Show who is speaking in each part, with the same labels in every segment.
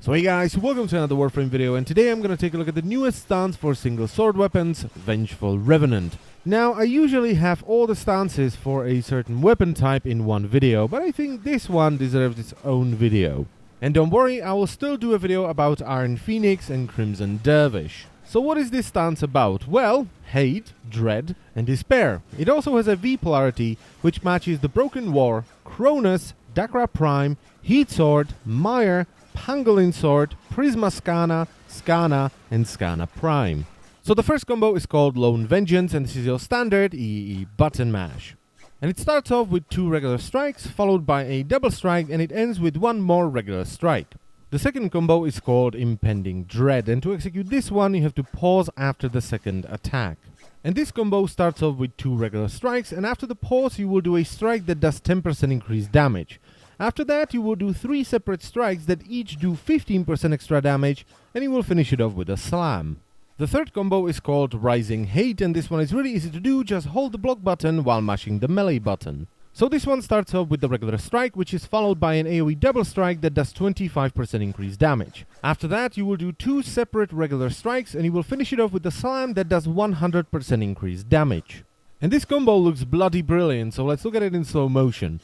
Speaker 1: So hey guys, welcome to another Warframe video, and today I'm going to take a look at the newest stance for single sword weapons, Vengeful Revenant. Now, I usually have all the stances for a certain weapon type in one video, but I think this one deserves its own video. And don't worry, I will still do a video about Iron Phoenix and Crimson Dervish. So what is this stance about? Well, hate, dread, and despair. It also has a V polarity, which matches the Broken War, Cronus, Dakra Prime, Heat Sword, Mire, Pangolin Sword, Prisma Scana, Scana, and Scana Prime. So the first combo is called Lone Vengeance, and this is your standard EE button mash. And it starts off with 2 regular strikes, followed by a double strike, and it ends with 1 more regular strike. The second combo is called Impending Dread, and to execute this one you have to pause after the second attack. And this combo starts off with 2 regular strikes, and after the pause you will do a strike that does 10% increased damage. After that you will do 3 separate strikes that each do 15% extra damage, and you will finish it off with a slam. The third combo is called Rising Hate, and this one is really easy to do, just hold the block button while mashing the melee button. So this one starts off with the regular strike, which is followed by an AoE double strike that does 25% increased damage. After that you will do 2 separate regular strikes, and you will finish it off with a slam that does 100% increased damage. And this combo looks bloody brilliant, so let's look at it in slow motion.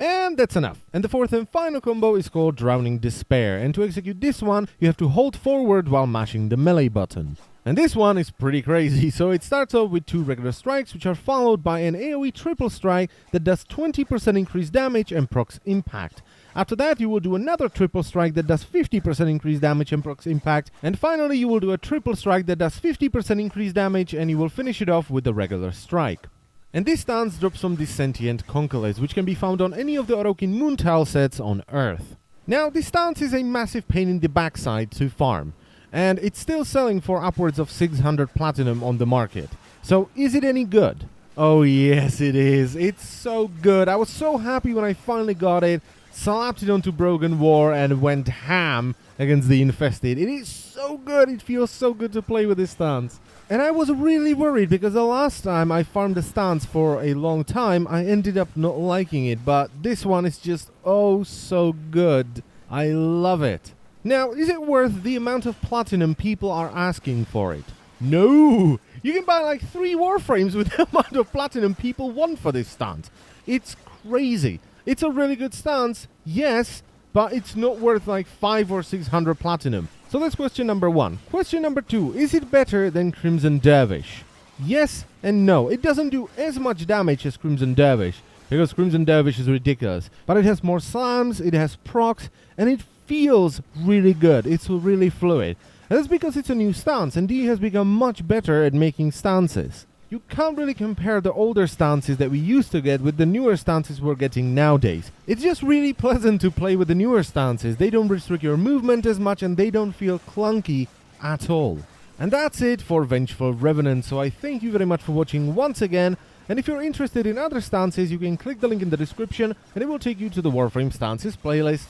Speaker 1: And that's enough. And the fourth and final combo is called Drowning Despair, and to execute this one you have to hold forward while mashing the melee button. And this one is pretty crazy, so it starts off with 2 regular strikes, which are followed by an AoE triple strike that does 20% increased damage and procs impact. After that you will do another triple strike that does 50% increased damage and procs impact, and finally you will do a triple strike that does 50% increased damage, and you will finish it off with a regular strike. And this stance drops from the Sentient Conkeles, which can be found on any of the Orokin Moon Tile sets on Earth. Now, this stance is a massive pain in the backside to farm, and it's still selling for upwards of 600 platinum on the market. So, is it any good? Oh yes, it is. It's so good. I was so happy when I finally got it, slapped it onto Broken War, and went ham against the Infested. It is so good. It feels so good to play with this stance. And I was really worried because the last time I farmed the stance for a long time, I ended up not liking it, but this one is just oh so good. I love it. Now, is it worth the amount of platinum people are asking for it? No! You can buy like 3 Warframes with the amount of platinum people want for this stance. It's crazy. It's a really good stance, yes, but it's not worth like 500 or 600 platinum. So that's question number 1. Question number 2, is it better than Crimson Dervish? Yes and no. It doesn't do as much damage as Crimson Dervish, because Crimson Dervish is ridiculous. But it has more slams, it has procs, and it feels really good. It's really fluid. And that's because it's a new stance, and D has become much better at making stances. You can't really compare the older stances that we used to get with the newer stances we're getting nowadays. It's just really pleasant to play with the newer stances. They don't restrict your movement as much, and they don't feel clunky at all. And that's it for Vengeful Revenant, so I thank you very much for watching once again, and if you're interested in other stances you can click the link in the description and it will take you to the Warframe Stances playlist.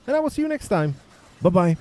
Speaker 1: And I will see you next time. Bye bye.